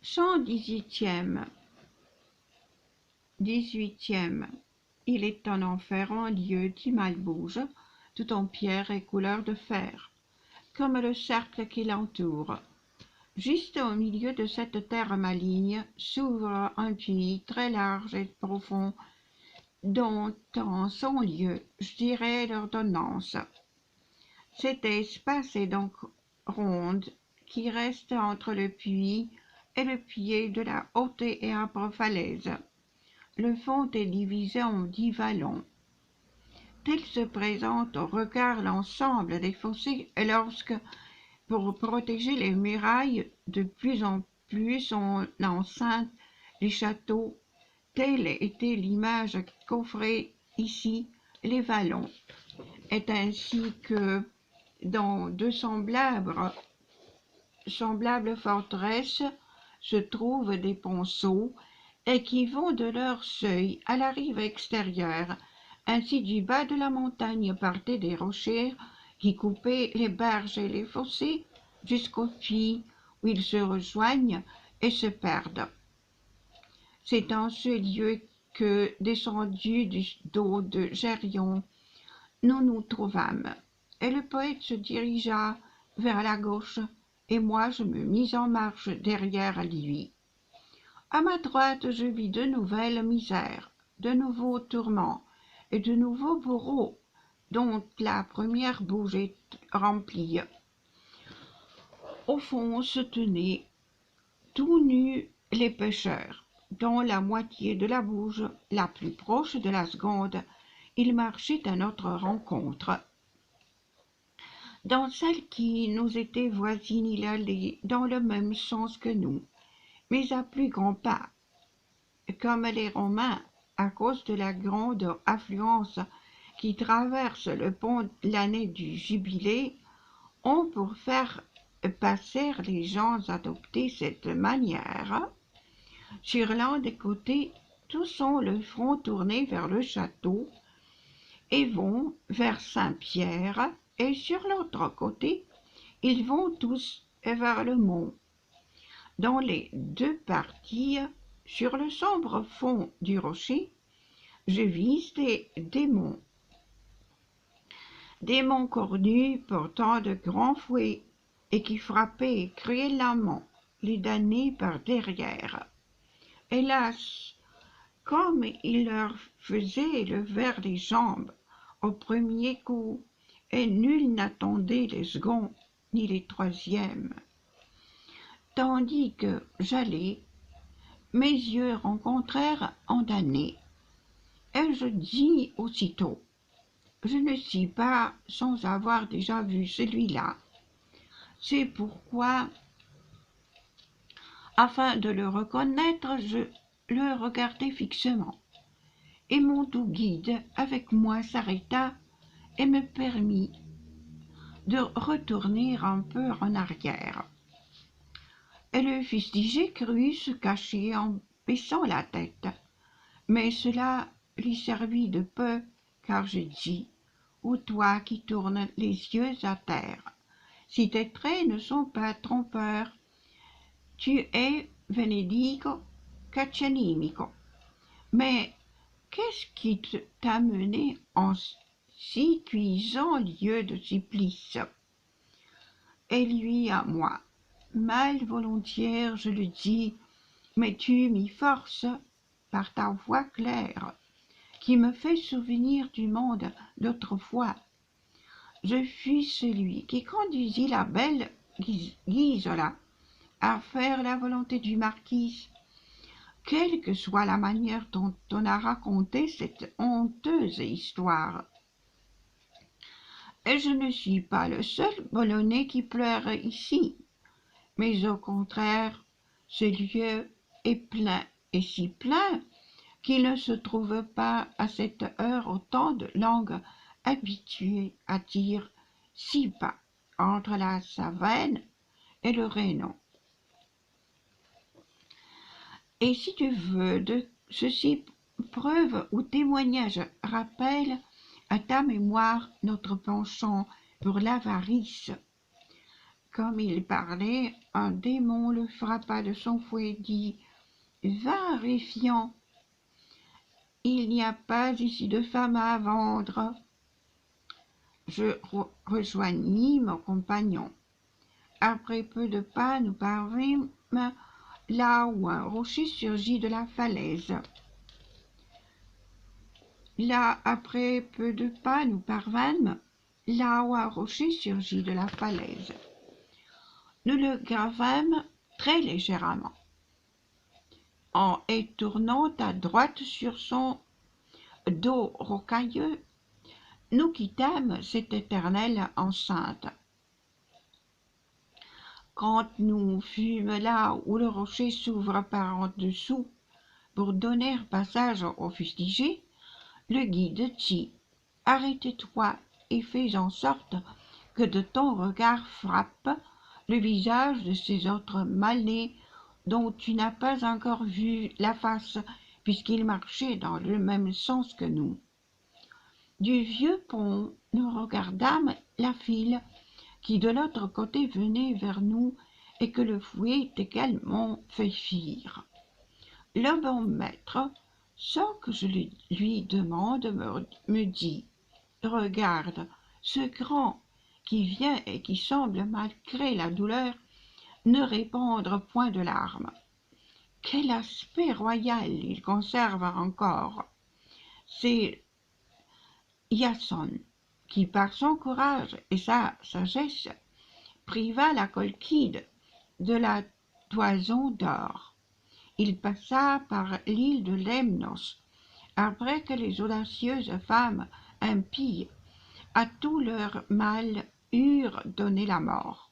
118e. 18e. Il est un enfer en lieu qui mal bouge, tout en pierre et couleur de fer, comme le cercle qui l'entoure. Juste au milieu de cette terre maligne s'ouvre un puits très large et profond, dont en son lieu, je dirais l'ordonnance. Cet espace est donc ronde qui reste entre le puits et le pied de la haute et âpre falaise. Le fond est divisé en 10 vallons. Tel se présente au regard l'ensemble des fossés lorsque, pour protéger les murailles, de plus en plus on enceinte les châteaux. Telle était l'image qu'offraient ici les vallons. Est ainsi que dans de semblables forteresses se trouvent des ponceaux et qui vont de leur seuil à la rive extérieure. Ainsi du bas de la montagne partaient des rochers qui coupaient les berges et les fossés jusqu'aux puits où ils se rejoignent et se perdent. C'est en ce lieu que, descendus du dos de Gérion, nous nous trouvâmes, et le poète se dirigea vers la gauche, et moi je me mis en marche derrière lui. À ma droite, je vis de nouvelles misères, de nouveaux tourments et de nouveaux bourreaux, dont la première bouge est remplie. Au fond se tenaient tout nus les pêcheurs, dont la moitié de la bouge, la plus proche de la seconde, ils marchaient à notre rencontre. Dans celle qui nous était voisine, il allait dans le même sens que nous, mais à plus grands pas. Comme les Romains, à cause de la grande affluence qui traverse le pont l'année du jubilé, ont pour faire passer les gens adopté cette manière. Sur l'un des côtés, tous ont le front tourné vers le château et vont vers Saint-Pierre, et sur l'autre côté, ils vont tous vers le mont. Dans les deux parties, sur le sombre fond du rocher, je vis des démons cornus portant de grands fouets et qui frappaient cruellement les damnés par derrière. Hélas, comme ils leur faisaient lever les jambes au premier coup, et nul n'attendait les seconds ni les troisièmes. Tandis que j'allais, mes yeux rencontrèrent un damné, et je dis aussitôt: je ne suis pas sans avoir déjà vu celui-là. C'est pourquoi, afin de le reconnaître, je le regardai fixement, et mon doux guide avec moi s'arrêta et me permit de retourner un peu en arrière. Et le fustigé crut se cacher en baissant la tête, mais cela lui servit de peu, car je dis: ô toi qui tournes les yeux à terre, si tes traits ne sont pas trompeurs, tu es Venedico Caccianimico. Mais qu'est-ce qui t'a mené en si cuisant lieu de supplice? Et lui à moi: mal volontiers, je le dis, mais tu m'y forces par ta voix claire, qui me fait souvenir du monde d'autrefois. Je fus celui qui conduisit la belle Gisola à faire la volonté du marquis, quelle que soit la manière dont on a raconté cette honteuse histoire. Et je ne suis pas le seul Bolonais qui pleure ici, mais au contraire, ce lieu est plein, et si plein qu'il ne se trouve pas à cette heure autant de langues habituées à dire si bas entre la Savenne et le Rhénan. Et si tu veux de ceci preuve ou témoignage, rappelle à ta mémoire notre penchant pour l'avarice. Comme il parlait, un démon le frappa de son fouet et dit: Va, Réphiant, il n'y a pas ici de femme à vendre. Je rejoignis mon compagnon. Après peu de pas, nous parvîmes là où un rocher surgit de la falaise. Après peu de pas, nous parvînmes là où un rocher surgit de la falaise. Nous le gravâmes très légèrement, et tournant à droite sur son dos rocailleux, nous quittâmes cette éternelle enceinte. Quand nous fûmes là où le rocher s'ouvre par en dessous pour donner passage aux fustigés, le guide dit: Arrête-toi et fais en sorte que de ton regard frappe le visage de ces autres mal-nés dont tu n'as pas encore vu la face, puisqu'ils marchaient dans le même sens que nous. Du vieux pont, nous regardâmes la file qui de l'autre côté venait vers nous et que le fouet également fait fuir. Le bon maître, sans que je lui demande, me dit: Regarde, ce grand qui vient et qui semble, malgré la douleur, ne répandre point de larmes. Quel aspect royal il conserve encore! C'est Iason, qui par son courage et sa sagesse priva la Colchide de la toison d'or. Il passa par l'île de Lemnos, après que les audacieuses femmes impies à tout leur mal eurent donné la mort.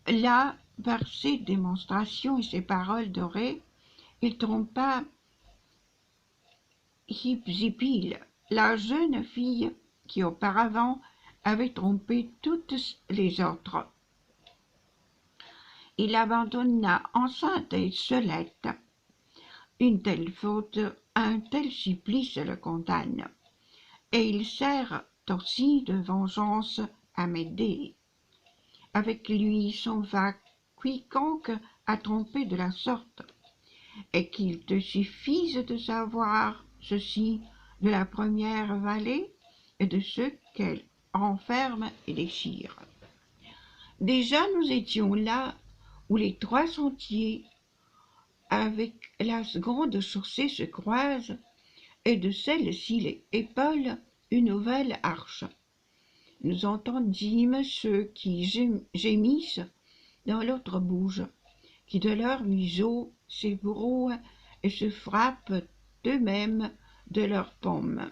Là, par ses démonstrations et ses paroles dorées, il trompa Hypsipyle, la jeune fille qui auparavant avait trompé toutes les autres. Il abandonna enceinte et seulette. Une telle faute, un tel supplice le condamne, et il sert aussi de vengeance à Médée. Avec lui s'en va quiconque a trompé de la sorte, et qu'il te suffise de savoir ceci de la première vallée et de ceux qu'elle renferme et déchire. Déjà nous étions là où les trois sentiers avec la seconde chaussée se croisent, et de celle-ci les épaule une nouvelle arche. Nous entendîmes ceux qui gémissent dans l'autre bouge, qui de leur museau s'ébrouent et se frappent d'eux-mêmes de leurs paumes.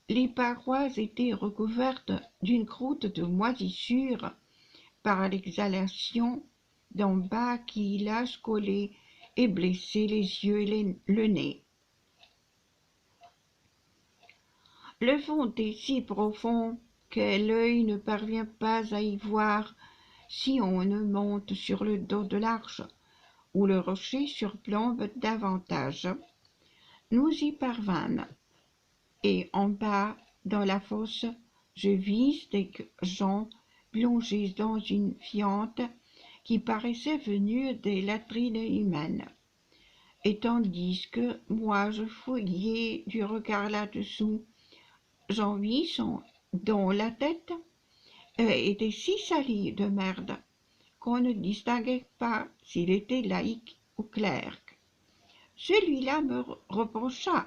Les parois étaient recouvertes d'une croûte de moisissure par l'exhalation d'en bas qui lâche collait et blessait les yeux et le nez. Le fond est si profond que l'œil ne parvient pas à y voir si on ne monte sur le dos de l'arche, où le rocher surplombe davantage. Nous y parvînmes, et en bas, dans la fosse, je vis des gens plongés dans une fiente qui paraissait venue des latrines humaines. Et tandis que moi je fouillais du regard là-dessous, j'en vis dont la tête était si salie de merde qu'on ne distinguait pas s'il était laïque ou clerc. Celui-là me reprocha: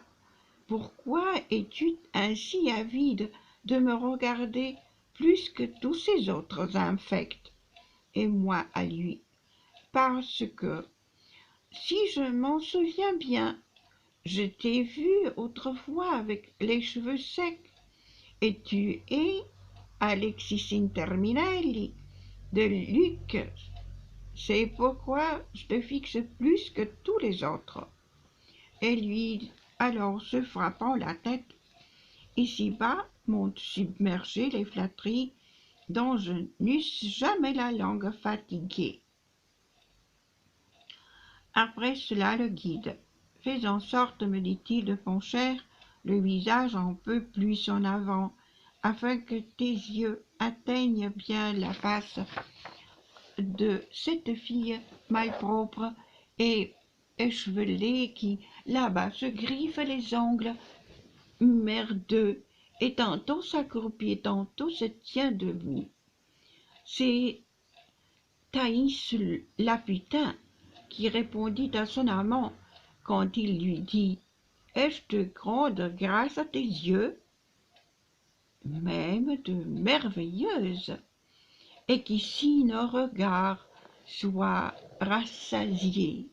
Pourquoi es-tu ainsi avide de me regarder plus que tous ces autres infects? Et moi à lui: Parce que, si je m'en souviens bien, je t'ai vu autrefois avec les cheveux secs, et tu es Alexis Interminelli de Luc. C'est pourquoi je te fixe plus que tous les autres. Et lui, alors se frappant la tête, ici-bas m'ont submergé les flatteries dont je n'eusse jamais la langue fatiguée. Après cela le guide: Fais en sorte, me dit-il, de pencher le visage un peu plus en avant, afin que tes yeux atteignent bien la face de cette fille malpropre et échevelée qui, là-bas, se griffe les ongles merdeux et tantôt s'accroupit et tantôt se tient debout. C'est Thaïs Laputain qui répondit à son amant quand il lui dit « Ai-je de grandes grâces à tes yeux, même de merveilleuses, et qu'ici nos regards soient rassasiés. »